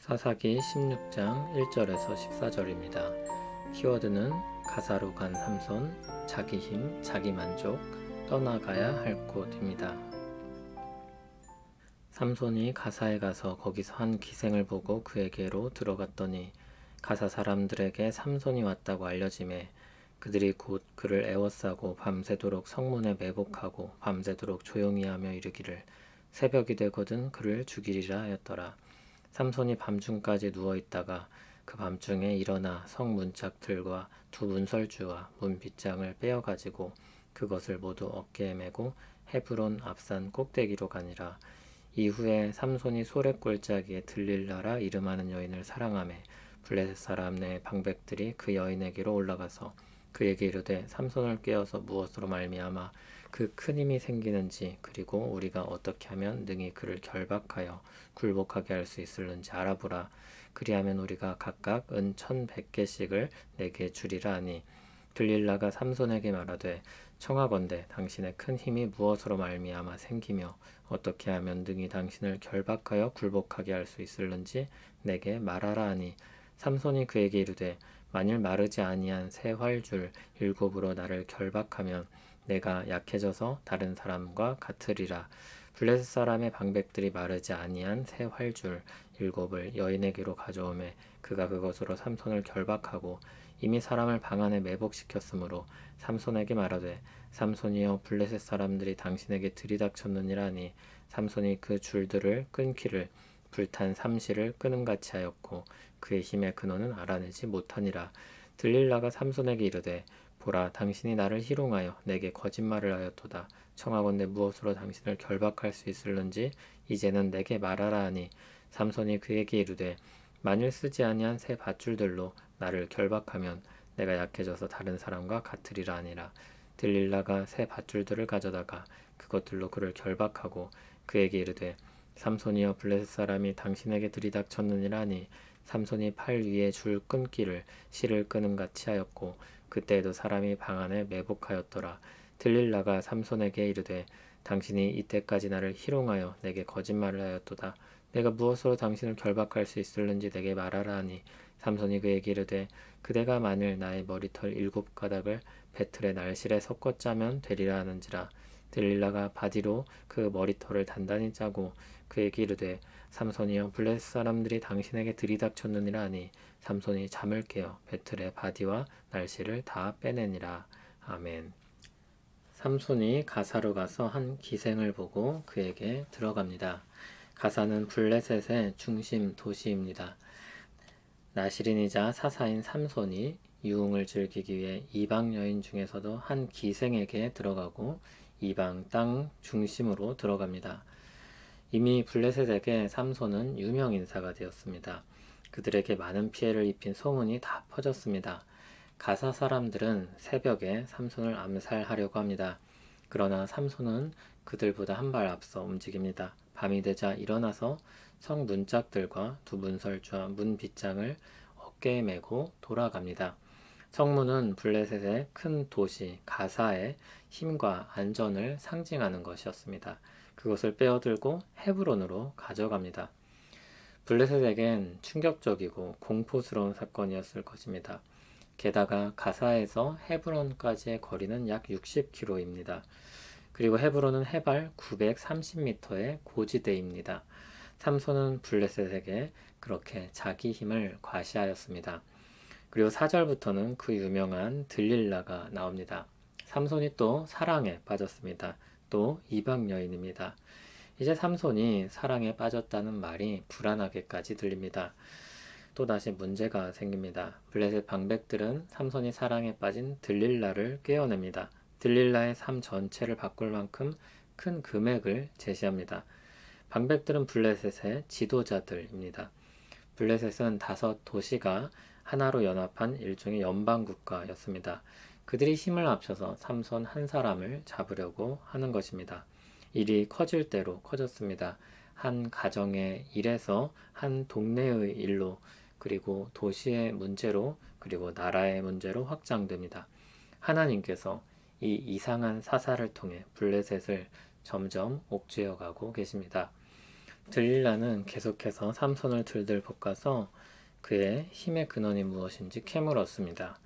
사사기 16장 1절에서 14절입니다. 키워드는 가사로 간 삼손, 자기 힘, 자기 만족, 떠나가야 할 곳입니다. 삼손이 가사에 가서 거기서 한 기생을 보고 그에게로 들어갔더니 가사 사람들에게 삼손이 왔다고 알려지매 그들이 곧 그를 애워싸고 밤새도록 성문에 매복하고 밤새도록 조용히 하며 이르기를 새벽이 되거든 그를 죽이리라 하였더라. 삼손이 밤중까지 누워있다가 그 밤중에 일어나 성 문짝들과 두 문설주와 문 빗장을 빼어가지고 그것을 모두 어깨에 메고 헤브론 앞산 꼭대기로 가니라. 이후에 삼손이 소랫골짜기에 들릴라라 이름하는 여인을 사랑하매 블레셋 사람의 방백들이 그 여인에게로 올라가서 그에게 이르되 삼손을 깨어서 무엇으로 말미암아 그 큰 힘이 생기는지 그리고 우리가 어떻게 하면 능히 그를 결박하여 굴복하게 할 수 있을는지 알아보라. 그리하면 우리가 각각 은 1,100개씩을 내게 주리라 하니 들릴라가 삼손에게 말하되 청하건대 당신의 큰 힘이 무엇으로 말미암아 생기며 어떻게 하면 능히 당신을 결박하여 굴복하게 할 수 있을는지 내게 말하라 하니 삼손이 그에게 이르되 만일 마르지 아니한 새 활줄 7으로 나를 결박하면 내가 약해져서 다른 사람과 같으리라. 블레셋 사람의 방백들이 마르지 아니한 새 활줄 7을 여인에게로 가져오매 그가 그것으로 삼손을 결박하고 이미 사람을 방 안에 매복시켰으므로 삼손에게 말하되 삼손이여 블레셋 사람들이 당신에게 들이닥쳤느니라 하니 삼손이 그 줄들을 끊기를 불탄 삼시를 끄는같이 하였고 그의 힘의 근원은 알아내지 못하니라. 들릴라가 삼손에게 이르되 보라 당신이 나를 희롱하여 내게 거짓말을 하였도다. 청하건대 무엇으로 당신을 결박할 수 있을는지 이제는 내게 말하라 하니 삼손이 그에게 이르되 만일 쓰지 아니한 새 밧줄들로 나를 결박하면 내가 약해져서 다른 사람과 같으리라 하니라. 들릴라가 새 밧줄들을 가져다가 그것들로 그를 결박하고 그에게 이르되 삼손이여 블레셋 사람이 당신에게 들이닥쳤느니라 하니 삼손이 팔 위에 줄 끊기를 실을 끄는같이 하였고 그때에도 사람이 방 안에 매복하였더라. 들릴라가 삼손에게 이르되 당신이 이때까지 나를 희롱하여 내게 거짓말을 하였도다. 내가 무엇으로 당신을 결박할 수 있을는지 내게 말하라 하니 삼손이 그에게 이르되 그대가 만일 나의 머리털 7가닥을 배틀의 날실에 섞어 짜면 되리라 하는지라. 들릴라가 바디로 그 머리털을 단단히 짜고 그에게 이르되 삼손이여 블레셋 사람들이 당신에게 들이닥쳤느니라 하니 삼손이 잠을 깨어 배틀의 바디와 날실을 다 빼내니라. 아멘. 삼손이 가사로 가서 한 기생을 보고 그에게 들어갑니다. 가사는 블레셋의 중심 도시입니다. 나실인이자 사사인 삼손이 유흥을 즐기기 위해 이방 여인 중에서도 한 기생에게 들어가고 이방 땅 중심으로 들어갑니다. 이미 블레셋에게 삼손은 유명 인사가 되었습니다. 그들에게 많은 피해를 입힌 소문이 다 퍼졌습니다. 가사 사람들은 새벽에 삼손을 암살하려고 합니다. 그러나 삼손은 그들보다 한 발 앞서 움직입니다. 밤이 되자 일어나서 성 문짝들과 두 문설주와 문 빗장을 어깨에 메고 돌아갑니다. 성문은 블레셋의 큰 도시 가사의 힘과 안전을 상징하는 것이었습니다. 그것을 빼어들고 헤브론으로 가져갑니다. 블레셋에겐 충격적이고 공포스러운 사건이었을 것입니다. 게다가 가사에서 헤브론까지의 거리는 약 60km입니다. 그리고 헤브론은 해발 930m의 고지대입니다. 삼손은 블레셋에게 그렇게 자기 힘을 과시하였습니다. 그리고 4절부터는 그 유명한 들릴라가 나옵니다. 삼손이 또 사랑에 빠졌습니다. 또 이방 여인입니다. 이제 삼손이 사랑에 빠졌다는 말이 불안하게까지 들립니다. 또다시 문제가 생깁니다. 블레셋 방백들은 삼손이 사랑에 빠진 들릴라를 꿰어냅니다. 들릴라의 삶 전체를 바꿀 만큼 큰 금액을 제시합니다. 방백들은 블레셋의 지도자들입니다. 블레셋은 5도시가 하나로 연합한 일종의 연방국가였습니다. 그들이 힘을 합쳐서 삼손 한 사람을 잡으려고 하는 것입니다. 일이 커질 대로 커졌습니다. 한 가정의 일에서 한 동네의 일로 그리고 도시의 문제로 그리고 나라의 문제로 확장됩니다. 하나님께서 이 이상한 사사를 통해 블레셋을 점점 옥죄어 가고 계십니다. 들릴라는 계속해서 삼손을 들들 볶아서 그의 힘의 근원이 무엇인지 캐물었습니다.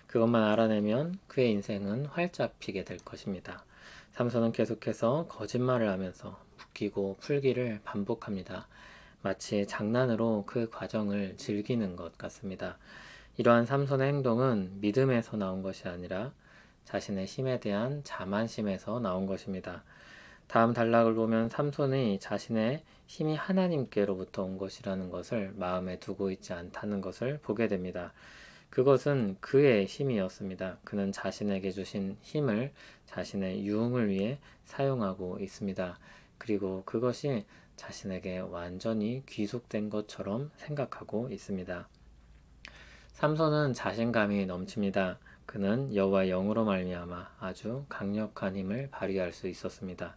그것만 알아내면 그의 인생은 활짝 피게 될 것입니다. 삼손은 계속해서 거짓말을 하면서 묶이고 풀기를 반복합니다. 마치 장난으로 그 과정을 즐기는 것 같습니다. 이러한 삼손의 행동은 믿음에서 나온 것이 아니라 자신의 힘에 대한 자만심에서 나온 것입니다. 다음 단락을 보면 삼손이 자신의 힘이 하나님께로부터 온 것이라는 것을 마음에 두고 있지 않다는 것을 보게 됩니다. 그것은 그의 힘이었습니다. 그는 자신에게 주신 힘을 자신의 유흥을 위해 사용하고 있습니다. 그리고 그것이 자신에게 완전히 귀속된 것처럼 생각하고 있습니다. 삼손은 자신감이 넘칩니다. 그는 여호와의 영으로 말미암아 아주 강력한 힘을 발휘할 수 있었습니다.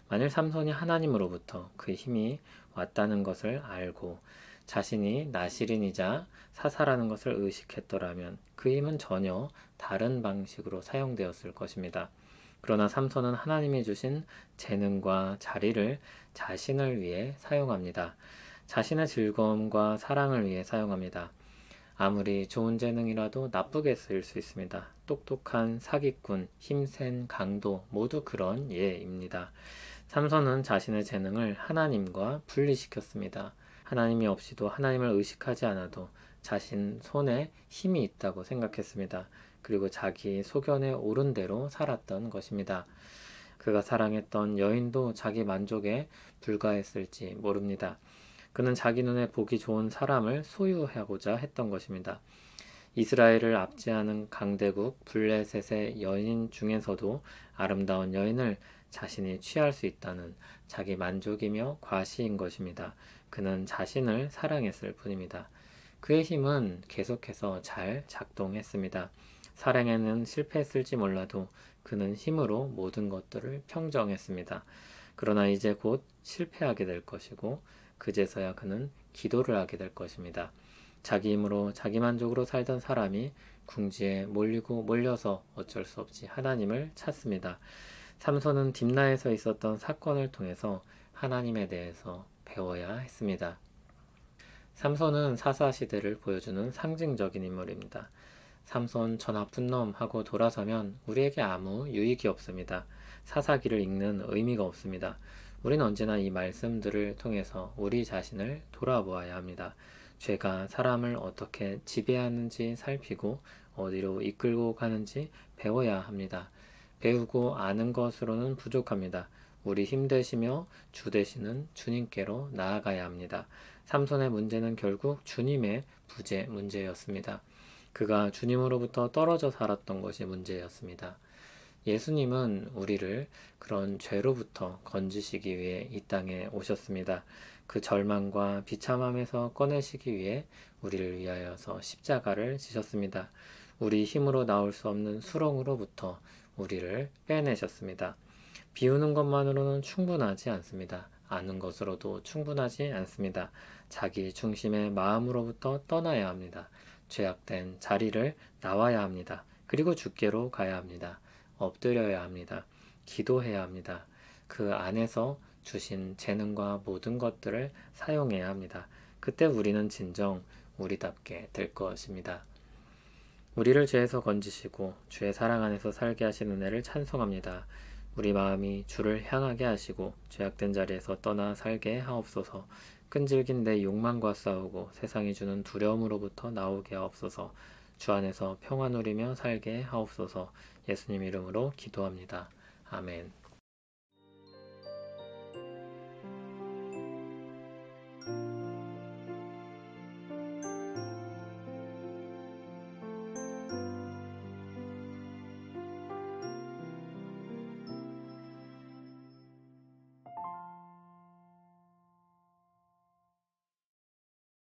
만일 삼손이 하나님으로부터 그 힘이 왔다는 것을 알고 자신이 나실인이자 사사라는 것을 의식했더라면 그 힘은 전혀 다른 방식으로 사용되었을 것입니다. 그러나 삼손은 하나님이 주신 재능과 자리를 자신을 위해 사용합니다. 자신의 즐거움과 사랑을 위해 사용합니다. 아무리 좋은 재능이라도 나쁘게 쓰일 수 있습니다. 똑똑한 사기꾼, 힘센 강도 모두 그런 예입니다. 삼손은 자신의 재능을 하나님과 분리시켰습니다. 하나님이 없이도 하나님을 의식하지 않아도 자신 손에 힘이 있다고 생각했습니다. 그리고 자기 소견에 옳은 대로 살았던 것입니다. 그가 사랑했던 여인도 자기 만족에 불과했을지 모릅니다. 그는 자기 눈에 보기 좋은 사람을 소유하고자 했던 것입니다. 이스라엘을 압제하는 강대국 블레셋의 여인 중에서도 아름다운 여인을 자신이 취할 수 있다는 자기 만족이며 과시인 것입니다. 그는 자신을 사랑했을 뿐입니다. 그의 힘은 계속해서 잘 작동했습니다. 사랑에는 실패했을지 몰라도 그는 힘으로 모든 것들을 평정했습니다. 그러나 이제 곧 실패하게 될 것이고 그제서야 그는 기도를 하게 될 것입니다. 자기 힘으로 자기 만족으로 살던 사람이 궁지에 몰려서 어쩔 수 없이 하나님을 찾습니다. 삼손은 딥나에서 있었던 사건을 통해서 하나님에 대해서 배워야 했습니다. 삼손은 사사시대를 보여주는 상징적인 인물입니다. 삼손 저 나쁜 놈 하고 돌아서면 우리에게 아무 유익이 없습니다. 사사기를 읽는 의미가 없습니다. 우리는 언제나 이 말씀들을 통해서 우리 자신을 돌아보아야 합니다. 죄가 사람을 어떻게 지배하는지 살피고 어디로 이끌고 가는지 배워야 합니다. 배우고 아는 것으로는 부족합니다. 우리 힘 되시며 주 되시는 주님께로 나아가야 합니다. 삼손의 문제는 결국 주님의 부재 문제였습니다. 그가 주님으로부터 떨어져 살았던 것이 문제였습니다. 예수님은 우리를 그런 죄로부터 건지시기 위해 이 땅에 오셨습니다. 그 절망과 비참함에서 꺼내시기 위해 우리를 위하여서 십자가를 지셨습니다. 우리 힘으로 나올 수 없는 수렁으로부터 우리를 빼내셨습니다. 비우는 것만으로는 충분하지 않습니다. 아는 것으로도 충분하지 않습니다. 자기 중심의 마음으로부터 떠나야 합니다. 죄악된 자리를 나와야 합니다. 그리고 주께로 가야 합니다. 엎드려야 합니다. 기도해야 합니다. 그 안에서 주신 재능과 모든 것들을 사용해야 합니다. 그때 우리는 진정 우리답게 될 것입니다. 우리를 죄에서 건지시고 주의 사랑 안에서 살게 하신 은혜를 찬송합니다. 우리 마음이 주를 향하게 하시고 죄악된 자리에서 떠나 살게 하옵소서. 끈질긴 내 욕망과 싸우고 세상이 주는 두려움으로부터 나오게 하옵소서. 주 안에서 평화 누리며 살게 하옵소서. 예수님 이름으로 기도합니다. 아멘.